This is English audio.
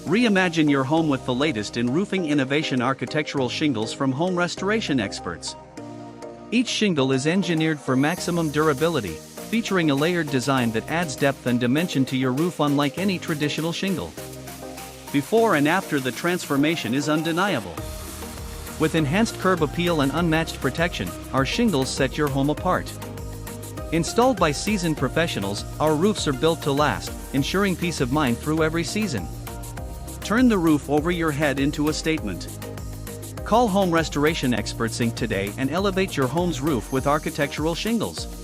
Reimagine your home with the latest in roofing innovation, architectural shingles from home restoration experts. Each shingle is engineered for maximum durability, featuring a layered design that adds depth and dimension to your roof unlike any traditional shingle. Before and after, the transformation is undeniable. With enhanced curb appeal and unmatched protection, our shingles set your home apart. Installed by seasoned professionals, our roofs are built to last, ensuring peace of mind through every season. Turn the roof over your head into a statement. Call Home Restoration Experts Inc. today and elevate your home's roof with architectural shingles.